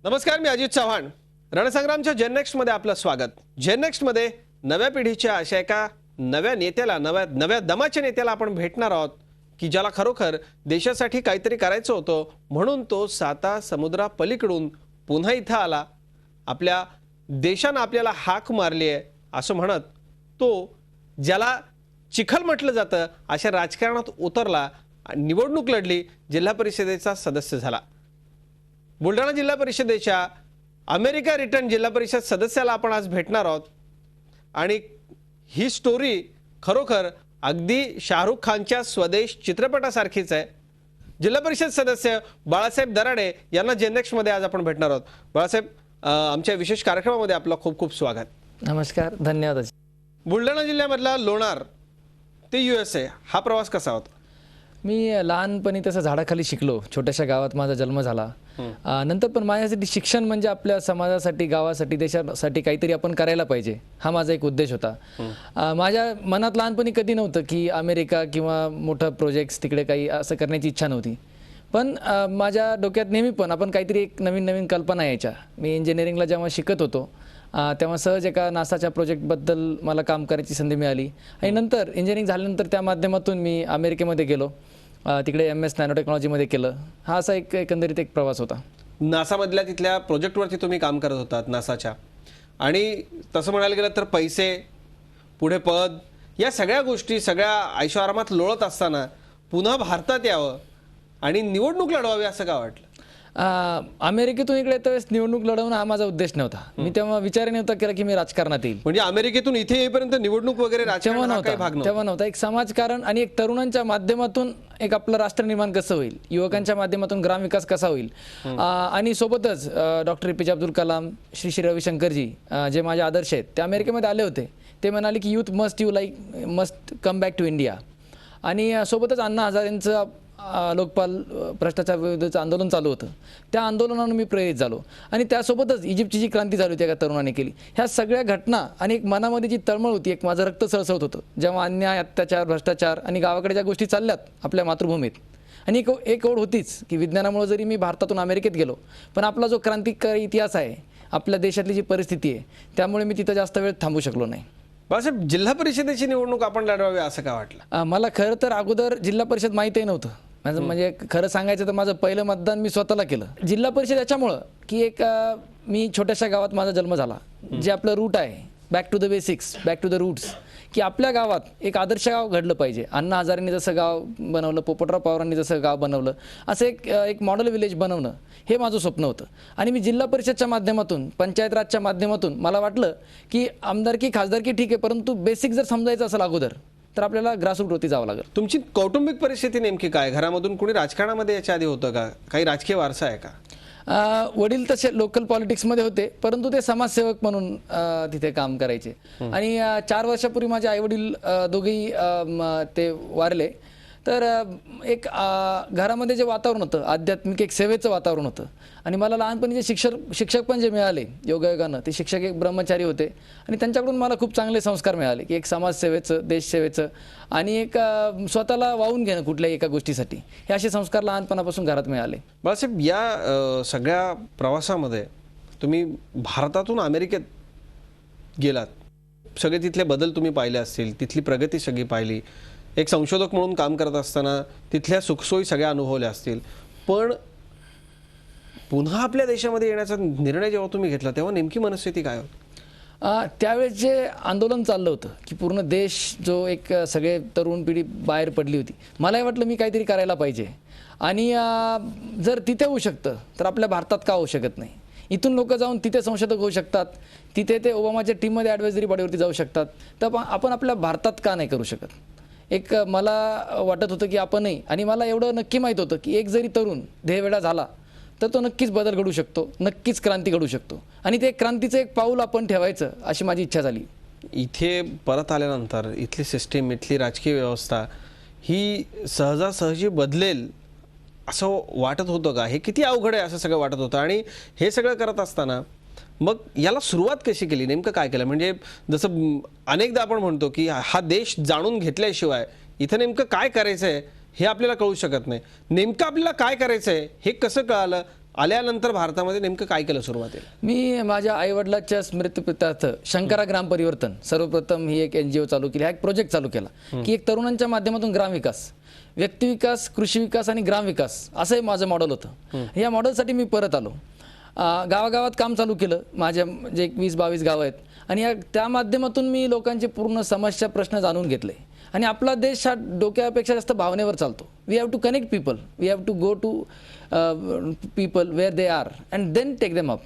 नमस्कार, मी अजित चव्हाण. रणसंग्रामच्या जेननेक्स्ट मध्ये आपलं स्वागत. जेननेक्स्ट मध्ये नव्या पिढीच्या अशा एका नव्या नेत्याला, नव्या दमाच्या नेत्याला आपण भेटणार आहोत की ज्याला खरोखर देशासाठी काहीतरी करायचं होतं, म्हणून तो 7 समुद्रा पलीकडून पुन्हा इथं आला. आपल्या देशानं आपल्याला हाक मारली आहे असं म्हणत तो ज्याला चिखल म्हटलं जातं अशा राजकारणात उतरला, निवडणूक लढली, जिल्हा परिषदेचा सदस्य झाला. बुलढाणा जिल्हा परिषदेच्या अमेरिका रिटर्न जिल्हा परिषद सदस्याला आपण आज भेटणार आहोत. आणि ही स्टोरी खरोखर अगदी शाहरुख खानच्या स्वदेश चित्रपटासारखीच आहे. जिल्हा परिषद सदस्य बाळासाहेब दराडे यांना जेननेक्स्ट मध्ये आज आपण भेटणार आहोत. बाळासाहेब, आमच्या विशेष कार्यक्रमामध्ये आपलं खूप खूप स्वागत. नमस्कार, धन्यवाद. बुलढाणा जिल्ह्यामधला लोणार ते USA हा प्रवास कसा होता? मी लहानपणी तसं झाडाखाली शिकलो. छोट्याशा गावात माझा जन्म झाला. नंतर पण माझ्यासाठी शिक्षण म्हणजे आपल्या समाजासाठी, गावासाठी, देशासाठी काहीतरी आपण करायला पाहिजे, हा माझा एक उद्देश होता. माझ्या मनात लहानपणी कधी नव्हतं की अमेरिका किंवा मोठं प्रोजेक्ट्स तिकडे काही असं करण्याची इच्छा नव्हती. पण माझ्या डोक्यात नेहमी पण आपण काहीतरी एक नवीन नवीन कल्पना यायच्या. मी इंजिनिअरिंगला जेव्हा शिकत होतो तेव्हा सहज एका नासाच्या प्रोजेक्टबद्दल मला काम करायची संधी मिळाली. आणि नंतर इंजिनिअरिंग झाल्यानंतर त्या माध्यमातून मी अमेरिकेमध्ये गेलो. तिकडे MS नॅनो टेक्नॉलॉजीमध्ये केलं. हा असा एकंदरीत एक प्रवास होता. नासामधल्या तिथल्या प्रोजेक्टवरती तुम्ही काम करत होतात नासाच्या, आणि तसं म्हणायला गेलं तर पैसे, पुढे पद, या सगळ्या गोष्टी सगळ्या ऐशोआरामात लोळत असताना पुन्हा भारतात यावं आणि निवडणूक लढवावी असं का वाटलं? अमेरिकेतून इकडे तर निवडणूक लढवणं हा माझा उद्देश नव्हता. मी तेव्हा विचार नव्हता केला की मी राजकारणात येईल. म्हणजे अमेरिकेतून इथे येईपर्यंत निवडणूक वगैरे तेव्हा नव्हता. एक समाजकारण आणि एक तरुणांच्या माध्यमातून एक आपलं राष्ट्र निर्माण कसं होईल, युवकांच्या माध्यमातून ग्रामविकास कसा होईल, आणि सोबतच डॉक्टर APJ अब्दुल कलाम, श्री रविशंकरजी जे माझे आदर्श आहेत, ते अमेरिकेमध्ये आले होते. ते म्हणाले की youth must come back to India. आणि सोबतच अण्णा हजारेंचं लोकपाल भ्रष्टाचार विरोधाचं आंदोलन चालू होतं. त्या आंदोलनानं मी प्रेरित झालो. आणि त्यासोबतच इजिप्तची जी क्रांती झाली होती एका तरुणाने केली. ह्या सगळ्या घटना आणि एक मनामध्ये जी तळमळ होती, एक माझं रक्त सळसळत होतं जेव्हा अन्याय, अत्याचार, भ्रष्टाचार आणि गावाकडे ज्या गोष्टी चालल्यात आपल्या मातृभूमीत. आणि एक ओढ होतीच की विज्ञानामुळे जरी मी भारतातून अमेरिकेत गेलो, पण आपला जो क्रांतिकारी इतिहास आहे, आपल्या देशातली जी परिस्थिती आहे, त्यामुळे मी तिथं जास्त वेळ थांबू शकलो नाही. बाळासाहेब, जिल्हा परिषदेची निवडणूक आपण लढवावी असं का वाटलं? मला खरं तर अगोदर जिल्हा परिषद माहीतही नव्हतं. म्हणजे खरं सांगायचं तर माझं पहिलं मतदान मी स्वतःला केलं. जिल्हा परिषद याच्यामुळं की मी छोट्याशा गावात माझा जन्म झाला. जे आपलं रूट आहे, back to the basics, back to the roots, की आपल्या गावात एक आदर्श गाव घडलं पाहिजे. अण्णा हजारेंनी जसं गाव बनवलं, पोपटराव पवारांनी जसं गाव बनवलं, असं एक मॉडेल विलेज बनवणं हे माझं स्वप्न होतं. आणि मी जिल्हा परिषदच्या माध्यमातून, पंचायत राजच्या माध्यमातून मला वाटलं की आमदारकी, खासदारकी ठीक आहे, परंतु बेसिक जर समजायचं असेल अगोदर तर आपल्याला ग्रासरूटवरती जावं लागेल. तुमची कौटुंबिक परिस्थिती नेमकी काय? घरामधून कोणी राजकारणामध्ये याच्या आधी होतं का? काही राजकीय वारसा आहे का? वडील तसे लोकल पॉलिटिक्समध्ये होते, परंतु ते समाजसेवक म्हणून तिथे काम करायचे. आणि 4 वर्षापूर्वी माझे आईवडील दोघेही ते वारले. तर एक घरामध्ये जे वातावरण होतं, आध्यात्मिक एक सेवेचं वातावरण होतं. आणि मला लहानपणी जे शिक्षक पण जे मिळाले योगायोगानं, ते शिक्षक एक ब्रह्मचारी होते. आणि त्यांच्याकडून मला खूप चांगले संस्कार मिळाले की एक समाजसेवेचं, देशसेवेचं आणि एक स्वतःला वाहून घेणं कुठल्याही एका गोष्टीसाठी, हे असे संस्कार लहानपणापासून घरात मिळाले. बाळासाहेब, या सगळ्या प्रवासामध्ये तुम्ही भारतातून अमेरिकेत गेलात, सगळे तिथले बदल तुम्ही पाहिले असतील, तिथली प्रगती सगळी पाहिली, एक संशोधक म्हणून काम करत असताना तिथल्या सुखसोयी सगळ्या अनुभवल्या असतील. पण पुन्हा आपल्या देशामध्ये येण्याचा निर्णय जेव्हा तुम्ही घेतला, तेव्हा नेमकी मनस्थिती काय होती? त्यावेळेस जे आंदोलन चाललं होतं की पूर्ण देश जो एक सगळे तरुण पिढी बाहेर पडली होती, मलाही वाटलं मी काहीतरी करायला पाहिजे. आणि जर तिथे होऊ शकतं तर आपल्या भारतात का होऊ शकत नाही? इथून लोक जाऊन तिथे संशोधक होऊ शकतात, तिथे ते ओबामाच्या टीममध्ये ॲडवायझरी बॉडीवरती जाऊ शकतात, तर आपण आपल्या भारतात का नाही करू शकत? एक मला वाटत होतं की आपणही. आणि मला एवढं नक्की माहीत होतं की एक जरी तरुण ध्येयवेडा झाला तर तो नक्कीच बदल घडू शकतो, नक्कीच क्रांती घडू शकतो. आणि ते क्रांतीचं एक पाऊल आपण ठेवायचं अशी माझी इच्छा झाली. इथे परत आल्यानंतर इथली सिस्टीम, इथली राजकीय व्यवस्था ही सहजासहजी बदलेल असं वाटत होतं का? हे किती अवघड आहे असं सगळं वाटत होतं. आणि हे सगळं करत असताना मग याला सुरुवात कशी केली? नेमकं काय केलं? म्हणजे जसं अनेकदा आपण म्हणतो की हा देश जाणून घेतल्याशिवाय इथं नेमकं काय करायचं आहे हे आपल्याला कळू शकत नाही. नेमकं आपल्याला काय करायचं आहे हे कसं कळालं? आल्यानंतर भारतामध्ये नेमकं काय केलं सुरुवातीला? मी माझ्या आईवडिलांच्या स्मृतिप्रित्यर्थ शंकरा ग्राम परिवर्तन सर्वप्रथम ही एक NGO चालू केली, हा एक प्रोजेक्ट चालू केला की एक तरुणांच्या माध्यमातून ग्रामविकास, व्यक्तिविकास, कृषी विकास आणि ग्रामविकास असं हे माझं मॉडेल होतं. या मॉडेलसाठी मी परत आलो. गावागावात काम चालू केलं. माझ्या जे 20-22 गावं आहेत आणि त्या माध्यमातून मी लोकांचे पूर्ण समस्या प्रश्न जाणून घेतले. आणि आपला देश हा डोक्यापेक्षा जास्त भावनेवर चालतो. We have to connect people, we have to go to people where they are and then take them up.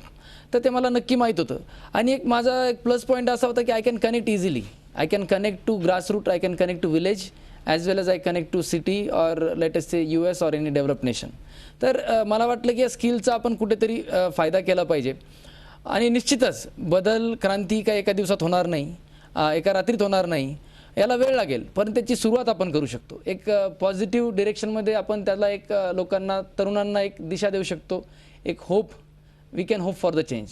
तर ते मला नक्की माहीत होतं. आणि एक माझा एक प्लस पॉईंट असा होता की I can connect easily, I can connect to grassroot, I can connect to village as well as I connect to city or let us say US or any develop nation. तर मला वाटलं की या स्किलचा आपण कुठेतरी फायदा केला पाहिजे. आणि निश्चितच बदल, क्रांती काय एका दिवसात होणार नाही, एका रात्रीत होणार नाही, याला वेळ लागेल, पण त्याची सुरुवात आपण करू शकतो. एक पॉझिटिव्ह डिरेक्शनमध्ये आपण त्याला एक लोकांना, तरुणांना एक दिशा देऊ शकतो, एक hope. We can hope for the change.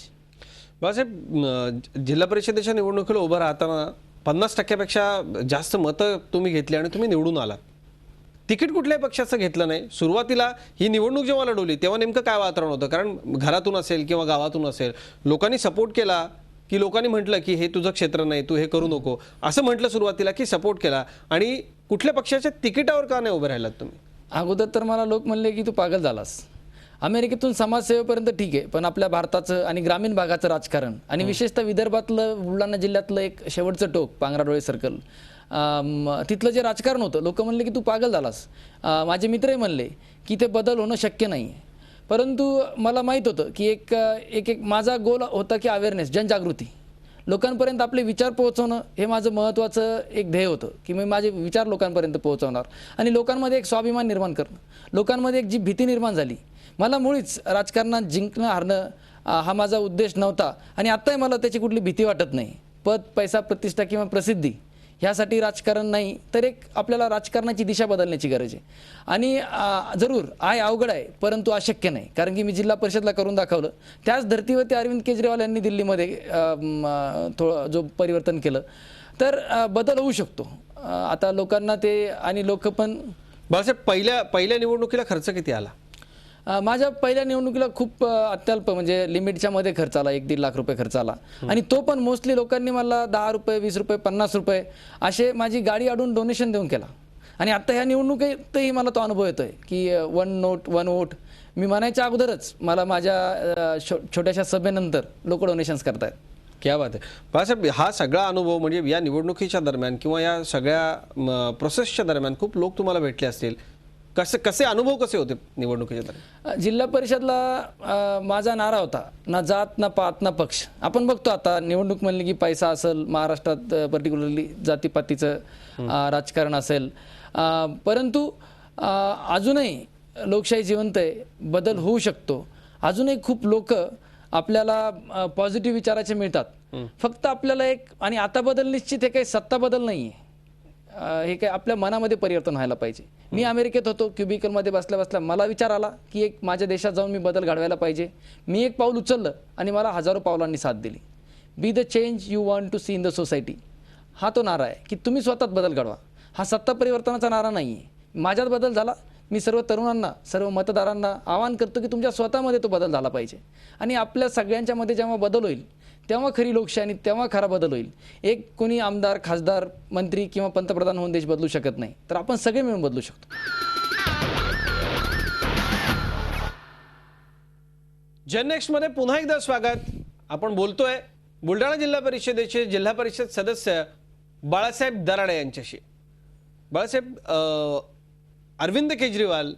Balasaheb, जिल्हा परिषदेच्या निवडणुकीला उभं राहताना 50%पेक्षा जास्त मतं तुम्ही घेतली आणि तुम्ही निवडून आलात. तिकीट कुठल्याही पक्षाचं घेतलं नाही. सुरुवातीला ही निवडणूक जेव्हा लढवली तेव्हा नेमकं काय वातावरण होतं? कारण घरातून असेल किंवा गावातून असेल, लोकांनी सपोर्ट केला की लोकांनी म्हटलं की हे तुझं क्षेत्र नाही, तू हे करू नको, असं म्हटलं सुरुवातीला की सपोर्ट केला? आणि कुठल्या पक्षाच्या तिकिटावर का नाही उभे राहिलात तुम्ही? अगोदर तर मला लोक म्हणले की तू पागल झालास. अमेरिकेतून समाजसेवेपर्यंत ठीक आहे, पण आपल्या भारताचं आणि ग्रामीण भागाचं राजकारण आणि विशेषतः विदर्भातलं, बुलढाणा जिल्ह्यातलं एक शेवटचं टोक पांगराडोळे सर्कल, तिथलं जे राजकारण होतं, लोक म्हणले की तू पागल झालास. माझे मित्रही म्हणले की ते बदल होणं शक्य नाही. परंतु मला माहीत होतं की एक माझा गोल होता की अवेअरनेस, जनजागृती, लोकांपर्यंत आपले विचार पोहोचवणं हे माझं महत्त्वाचं एक ध्येय होतं की मी माझे विचार लोकांपर्यंत पोहोचवणार आणि लोकांमध्ये एक स्वाभिमान निर्माण करणं. लोकांमध्ये एक जी भीती निर्माण झाली, मला मुळीच राजकारणात जिंकणं हारणं हा माझा उद्देश नव्हता आणि आत्ताही मला त्याची कुठली भीती वाटत नाही. पद, पैसा, प्रतिष्ठा किंवा प्रसिद्धी ह्यासाठी राजकारण नाही, तर एक आपल्याला राजकारणाची दिशा बदलण्याची गरज आहे. आणि जरूर अवघड आहे, परंतु अशक्य नाही. कारण की मी जिल्हा परिषदला करून दाखवलं. त्याच धर्तीवरती अरविंद केजरीवाल यांनी दिल्लीमध्ये जो परिवर्तन केलं, तर बदल होऊ शकतो. आता लोकांना ते, आणि लोक पण. बाळासाहेब, पहिल्या निवडणुकीला खर्च किती आला? माझ्या पहिल्या निवडणुकीला खूप अत्यल्प, म्हणजे लिमिटच्या मध्ये खर्च आला. 1-1.5 लाख रुपये खर्च आला. आणि तो पण मोस्टली लोकांनी मला 10 रुपये, 20 रुपये, 50 रुपये असे माझी गाडी अडून डोनेशन देऊन केला. आणि आता ह्या निवडणुकीतही मला तो अनुभव येतोय की 1 नोट 1 वोट. मी म्हणायच्या अगोदरच मला माझ्या छोट्याशा सभेनंतर लोक डोनेशन्स करतायत. क्या बात आहे. बाळासाहेब, हा सगळा अनुभव म्हणजे या निवडणुकीच्या दरम्यान किंवा या सगळ्या प्रोसेसच्या दरम्यान खूप लोक तुम्हाला भेटले असतील. कसे अनुभव कसे होते निवडणुकीच्या दरम्यान? जिल्हा परिषदला माझा नारा होता, ना जात, ना पात, ना पक्ष. आपण बघतो आता निवडणूक म्हणली की पैसा असेल, महाराष्ट्रात पर्टिक्युलरली जातीपातीचं राजकारण असेल, परंतु अजूनही लोकशाही जिवंत आहे, बदल होऊ शकतो. अजूनही खूप लोक आपल्याला पॉझिटिव्ह विचाराचे मिळतात. फक्त आपल्याला एक, आणि आता बदल निश्चित हे काही सत्ता बदल नाही आहे, हे काय आपल्या मनामध्ये परिवर्तन व्हायला पाहिजे. मी अमेरिकेत होतो, क्युबिकलमध्ये बसल्या बसल्या मला विचार आला की एक माझ्या देशात जाऊन मी बदल घडवायला पाहिजे. मी एक पाऊल उचललं आणि मला हजारो पावलांनी साथ दिली. Be the change you want to see in the society, हा तो नारा आहे की तुम्ही स्वतःत बदल घडवा. हा सत्ता परिवर्तनाचा नारा नाही आहे. माझ्यात बदल झाला. मी सर्व तरुणांना, सर्व मतदारांना आवाहन करतो की तुमच्या स्वतःमध्ये तो बदल झाला पाहिजे. आणि आपल्या सगळ्यांच्यामध्ये जेव्हा बदल होईल तेव्हा खरी लोकशाही, आणि तेव्हा खरा बदल होईल. एक कोणी आमदार, खासदार, मंत्री किंवा पंतप्रधान होऊन देश बदलू शकत नाही, तर आपण सगळे मिळून बदलू शकतो. जननेक्स्ट मध्ये पुन्हा एकदा स्वागत. आपण बोलतोय बुलढाणा जिल्हा परिषदेचे जिल्हा परिषद सदस्य बाळासाहेब दराडे यांच्याशी. बाळासाहेब, अरविंद केजरीवाल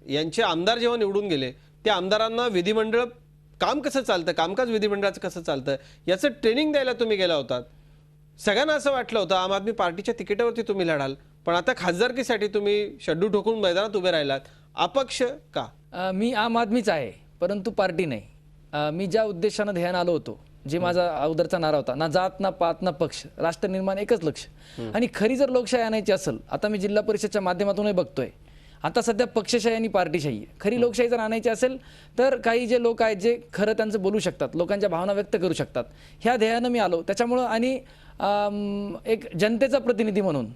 यांचे आमदार जेव्हा निवडून गेले, त्या आमदारांना विधिमंडळ काम कसं चालतं, कामकाज विधिमंडळाचं कसं चालतं याचं ट्रेनिंग द्यायला तुम्ही गेला होतात. सगळ्यांना असं वाटलं होतं आम आदमी पार्टीच्या तिकिटावरती तुम्ही लढाल, पण आता खासदारकीसाठी तुम्ही शड्डू ठोकून मैदानात उभे राहिलात. अपक्ष का? मी आम आदमीच आहे, परंतु पार्टी नाही. मी ज्या उद्देशानं ध्यान आलो होतो, जे माझा अगोदरचा नारा होता, ना जात, ना पात, ना पक्ष, राष्ट्र निर्माण, एकच लक्ष. आणि खरी जर लोकशाही आणायची असेल, आता मी जिल्हा परिषदच्या माध्यमातूनही बघतोय, आता सध्या पक्षशाही आणि पार्टीशाही आहे. खरी लोकशाही जर आणायची असेल तर काही जे लोक आहेत जे खरं त्यांचं बोलू शकतात, लोकांच्या भावना व्यक्त करू शकतात, ह्या ध्येयानं मी आलो. त्याच्यामुळं आणि एक जनतेचा प्रतिनिधी म्हणून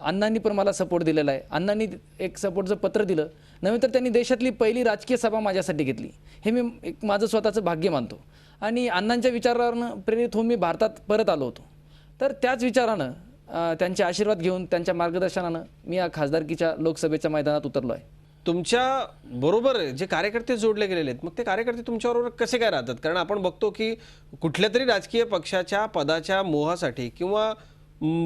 अण्णांनी पण मला सपोर्ट दिलेला आहे. अण्णांनी एक सपोर्टचं पत्र दिलं, नव्हे तर त्यांनी देशातली पहिली राजकीय सभा माझ्यासाठी घेतली. हे मी एक माझं स्वतःचं भाग्य मानतो. आणि अण्णांच्या विचारानं प्रेरित होऊन मी भारतात परत आलो होतो. तर त्याच विचारानं त्यांचे आशीर्वाद घेऊन त्यांच्या मार्गदर्शनानं मी या खासदारकीच्या लोकसभेच्या मैदानात उतरलो आहे. तुमच्या बरोबर जे कार्यकर्ते जोडले गेलेले आहेत, मग ते कार्यकर्ते तुमच्याबरोबर कसे काय राहतात? कारण आपण बघतो की कुठल्या तरी राजकीय पक्षाच्या पदाच्या मोहासाठी किंवा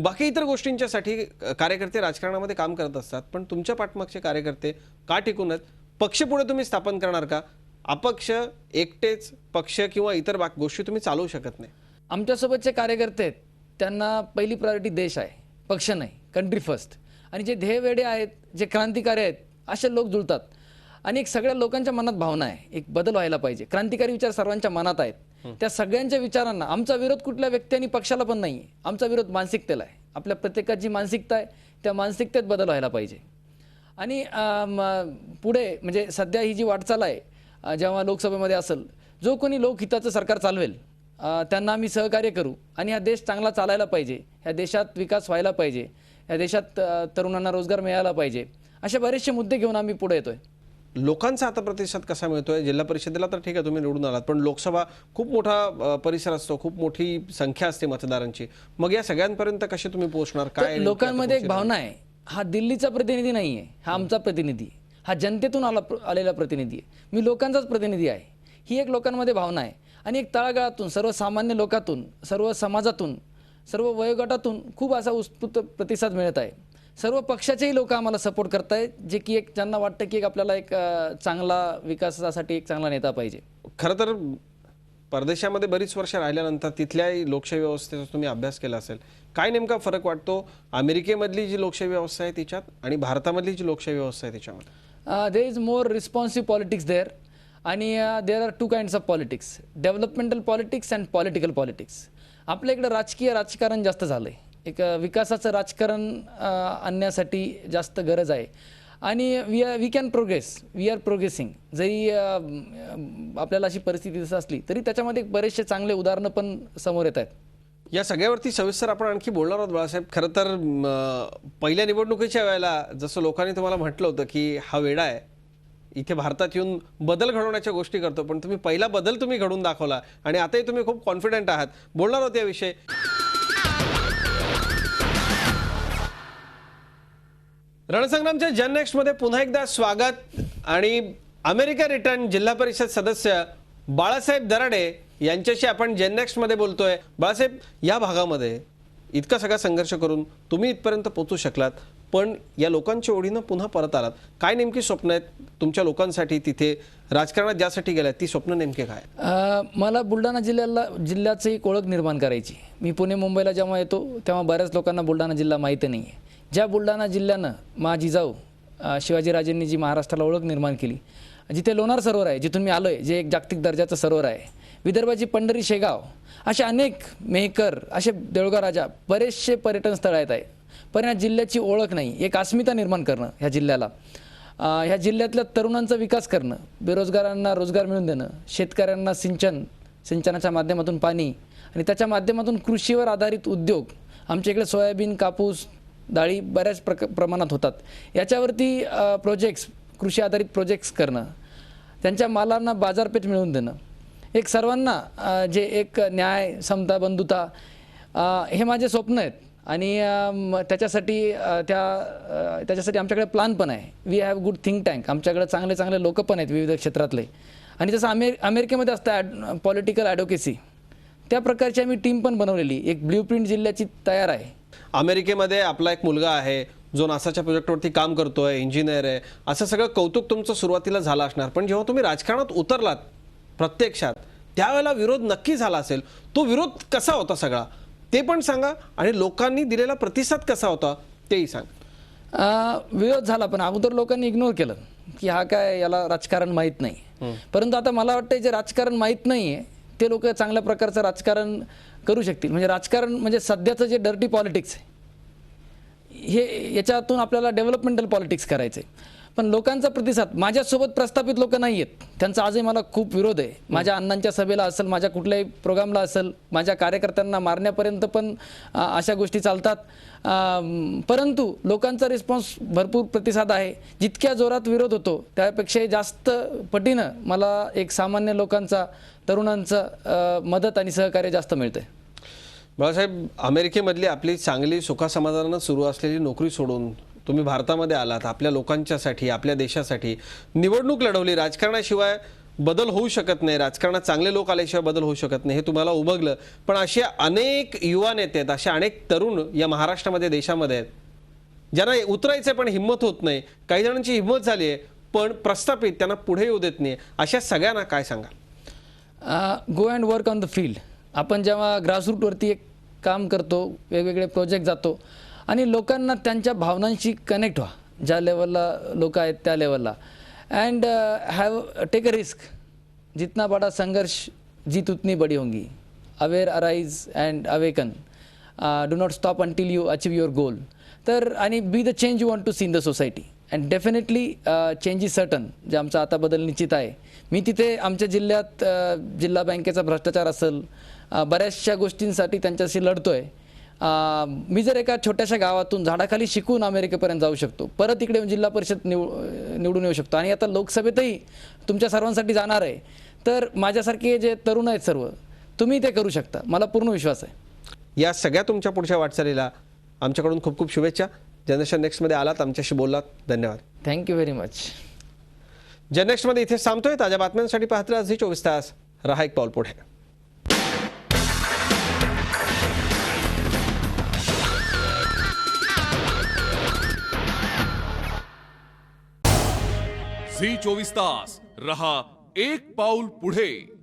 बाकी इतर गोष्टींच्यासाठी कार्यकर्ते राजकारणामध्ये काम करत असतात, पण तुमच्या पाठमागचे कार्यकर्ते का टिकून आहेत? पक्ष पुढे तुम्ही स्थापन करणार का? अपक्ष एकटेच पक्ष किंवा इतर गोष्टी तुम्ही चालवू शकत नाही. आमच्यासोबतचे कार्यकर्ते आहेत, त्यांना पहिली प्रायोरिटी देश आहे, पक्ष नाही, कंट्री फर्स्ट. आणि जे ध्येयवेडे आहेत, जे क्रांतिकारी आहेत, असे लोक जुळतात. आणि एक सगळ्या लोकांच्या मनात भावना आहे, एक बदल व्हायला पाहिजे. क्रांतिकारी विचार सर्वांच्या मनात आहेत. त्या सगळ्यांच्या विचारांना आमचा विरोध कुठल्या व्यक्ती आणि पक्षाला पण नाही आहे. आमचा विरोध मानसिकतेला आहे. आपल्या प्रत्येकाची मानसिकता आहे, त्या मानसिकतेत बदल व्हायला पाहिजे. आणि पुढे म्हणजे सध्या ही जी वाटचाल आहे, जेव्हा लोकसभेमध्ये असेल, जो कोणी लोकहिताचं सरकार चालवेल त्यांना आम्ही सहकार्य करू. आणि हा देश चांगला चालायला पाहिजे, ह्या देशात विकास व्हायला पाहिजे, ह्या देशात तरुणांना रोजगार मिळाला पाहिजे, असे बरेचसे मुद्दे घेऊन आम्ही पुढे येतोय. लोकांचा आता प्रतिसाद कसा मिळतोय? जिल्हा परिषदेला तर ठीक आहे, तुम्ही निवडून आलात, पण लोकसभा खूप मोठा परिसर असतो, खूप मोठी संख्या असते मतदारांची. मग या सगळ्यांपर्यंत कसे तुम्ही पोहोचणार? काय लोकांमध्ये एक भावना आहे, हा दिल्लीचा प्रतिनिधी नाही आहे, हा आमचा प्रतिनिधी, हा जनतेतून आलेला प्रतिनिधी आहे, मी लोकांचाच प्रतिनिधी आहे, ही एक लोकांमध्ये भावना आहे. आणि एक तळागाळातून, सर्वसामान्य लोकातून, सर्व समाजातून, सर्व वयोगटातून खूप असा उत्स्फूर्त प्रतिसाद मिळत आहे. सर्व पक्षाचेही लोक आम्हाला सपोर्ट करत आहेत, जे की एक ज्यांना वाटतं की एक आपल्याला एक चांगला विकासासाठी एक चांगला नेता पाहिजे. खरं तर परदेशामध्ये बरीच वर्ष राहिल्यानंतर तिथल्याही लोकशाही व्यवस्थेचा तुम्ही अभ्यास केला असेल. काय नेमका फरक वाटतो अमेरिकेमधली जी लोकशाही व्यवस्था आहे तिच्यात आणि भारतामधली जी लोकशाही व्यवस्था आहे त्याच्यामध्ये? There is more responsive politics there. आणि there are two kinds of politics, developmental politics and political politics. आपल्या इकडं राजकीय राजकारण जास्त झालं आहे, एक विकासाचं राजकारण आणण्यासाठी जास्त गरज आहे. आणि we can progress, we are progressing. जरी आपल्याला अशी परिस्थिती दिसत असली तरी त्याच्यामध्ये बरेचसे चांगले उदाहरणं पण समोर येत आहेत. या सगळ्यावरती सविस्तर आपण आणखी बोलणार आहोत बाळासाहेब. खरं तर पहिल्या निवडणुकीच्या वेळेला जसं लोकांनी तुम्हाला म्हटलं होतं की हा वेडा आहे, इथे भारतात येऊन बदल घडवण्याच्या गोष्टी करतो, पण तुम्ही पहिला बदल तुम्ही घडवून दाखवला आणि आताही तुम्ही खूप कॉन्फिडंट आहात. बोलणार आहोत याविषयी. रणसंग्रामच्या जननेक्स्ट मध्ये पुन्हा एकदा स्वागत. आणि अमेरिका रिटर्न जिल्हा परिषद सदस्य बाळासाहेब दराडे यांच्याशी आपण जननेक्स्ट मध्ये बोलतोय. बाळासाहेब, या भागामध्ये इतका सगळा संघर्ष करून तुम्ही इथपर्यंत पोहोचू शकलात, पण या लोकांच्या ओढीनं पुन्हा परत आलात. काय नेमकी स्वप्न आहेत तुमच्या लोकांसाठी तिथे राजकारणात ज्यासाठी गेलात? ती स्वप्न नेमके काय? मला बुलढाणा जिल्ह्याची एक ओळख निर्माण करायची. मी पुणे मुंबईला जेव्हा येतो तेव्हा बऱ्याच लोकांना बुलढाणा जिल्हा माहिती नाही आहे. ज्या बुलढाणा जिल्ह्यानं जिजाऊ शिवाजीराजेंनी जी महाराष्ट्राला ओळख निर्माण केली, जिथे लोणार सरोवर आहे, जिथून मी आलो आहे, जे एक जागतिक दर्जाचं सरोवर आहे, विदर्भाची पंढरी शेगाव, असे अनेक मेहकर, असे देऊळगाव राजा, बरेचसे पर्यटन स्थळ आहेत. पण या जिल्ह्याची ओळख नाही. एक अस्मिता निर्माण करणं ह्या जिल्ह्याला, ह्या जिल्ह्यातल्या तरुणांचा विकास करणं, बेरोजगारांना रोजगार मिळवून देणं, शेतकऱ्यांना सिंचनाच्या माध्यमातून पाणी आणि त्याच्या माध्यमातून कृषीवर आधारित उद्योग. आमच्या इकडे सोयाबीन, कापूस, डाळी बऱ्याच प्रमाणात होतात. याच्यावरती प्रोजेक्ट्स, कृषी आधारित प्रोजेक्ट्स करणं, त्यांच्या मालांना बाजारपेठ मिळवून देणं, एक सर्वांना जे एक न्याय, समता, बंधुता, हे माझे स्वप्न आहेत. आणि त्याच्यासाठी आमच्याकडे प्लान पण आहे. We have good think tank. आमच्याकडे चांगले चांगले लोक पण आहेत विविध क्षेत्रातले. आणि जसं अमेरिकेमध्ये असतं पॉलिटिकल ॲडव्होकेसी, त्या प्रकारची आम्ही टीम पण बनवलेली, एक ब्ल्यूप्रिंट जिल्ह्याची तयार आहे. अमेरिकेमध्ये आपला एक मुलगा आहे जो नासाच्या प्रोजेक्टवरती काम करतोय, इंजिनियर आहे, असं सगळं कौतुक तुमचं सुरुवातीला झालं असणार. पण जेव्हा तुम्ही राजकारणात उतरलात प्रत्यक्षात, त्यावेळेला विरोध नक्की झाला असेल. तो विरोध कसा होता सगळा ते पण सांगा, आणि लोकांनी दिलेला प्रतिसाद कसा होता तेही सांग. विरोध झाला, पण अगोदर लोकांनी इग्नोर केलं की हा काय, याला राजकारण माहीत नाही. परंतु आता मला वाटतं जे राजकारण माहीत नाही आहे ते लोक चांगल्या प्रकारचं राजकारण करू शकतील. म्हणजे राजकारण म्हणजे सध्याचं जे डर्टी पॉलिटिक्स आहे, हे याच्यातून आपल्याला डेव्हलपमेंटल पॉलिटिक्स करायचं आहे. पण लोकांचा प्रतिसाद, माझ्यासोबत प्रस्थापित लोक नाही आहेत, त्यांचा आजही मला खूप विरोध आहे. माझ्या अण्णांच्या सभेला असेल, माझ्या कुठल्याही प्रोग्रामला असेल, माझ्या कार्यकर्त्यांना मारण्यापर्यंत पण अशा गोष्टी चालतात. परंतु लोकांचा रिस्पॉन्स, भरपूर प्रतिसाद आहे. जितक्या जोरात विरोध होतो त्यापेक्षा जास्त पटीनं मला एक सामान्य लोकांचा, तरुणांचा मदत आणि सहकार्य जास्त मिळतंय. बाळासाहेब, अमेरिकेमधली आपली चांगली सुखासमाधानानं सुरू असलेली नोकरी सोडून तुम्ही भारतामध्ये आलात, आपल्या लोकांच्यासाठी, आपल्या देशासाठी निवडणूक लढवली. राजकारणाशिवाय बदल होऊ शकत नाही, राजकारणात चांगले लोक आल्याशिवाय बदल होऊ शकत नाही, हे तुम्हाला उमगलं. पण असे अनेक युवा नेते आहेत, असे अनेक तरुण या महाराष्ट्रामध्ये, देशामध्ये आहेत, ज्यांना उतरायचं पण हिंमत होत नाही. काही जणांची हिंमत झाली आहे पण प्रस्थापित त्यांना पुढे येऊ देत नाही. अशा सगळ्यांना काय सांगाल? Go and work on the field. आपण जेव्हा ग्रासरूटवरती एक काम करतो, वेगवेगळे प्रोजेक्ट जातो आणि लोकांना त्यांच्या भावनांशी कनेक्ट व्हा, ज्या लेवलला लोक आहेत त्या लेवलला, and have take a risk. जितना बड़ा संघर्ष जीत उतनी बड़ी होंगी. Aware, arise and awaken. Do not stop until you achieve your goal. तर आणि be the change you want to see in the society. And definitely change is certain. जे आमचा आता बदल निश्चित आहे. मी तिथे आमच्या जिल्ह्यात जिल्हा बँकेचा भ्रष्टाचार असेल, बऱ्याचशा गोष्टींसाठी त्यांच्याशी लढतोय. मी जर एका छोट्याशा गावातून झाडाखाली शिकून अमेरिकेपर्यंत जाऊ शकतो, परत इकडे येऊन जिल्हा परिषद निवडून येऊ शकतो आणि आता लोकसभेतही तुमच्या सर्वांसाठी जाणार आहे. तर माझ्यासारखे जे तरुण आहेत सर्व, तुम्ही ते करू शकता, मला पूर्ण विश्वास आहे. या सगळ्या तुमच्या पुढच्या वाटचालीला आमच्याकडून खूप खूप शुभेच्छा. जनरेशन नेक्स्टमध्ये आलात, आमच्याशी बोललात, धन्यवाद. Thank you very much. जननेक्स्टमध्ये इथे थांबतोय. ताज्या बातम्यांसाठी पाहत राहा झी 24 तास. रहा एक पाऊल पुढे. झी 24 तास रहा एक पाऊल पुढे.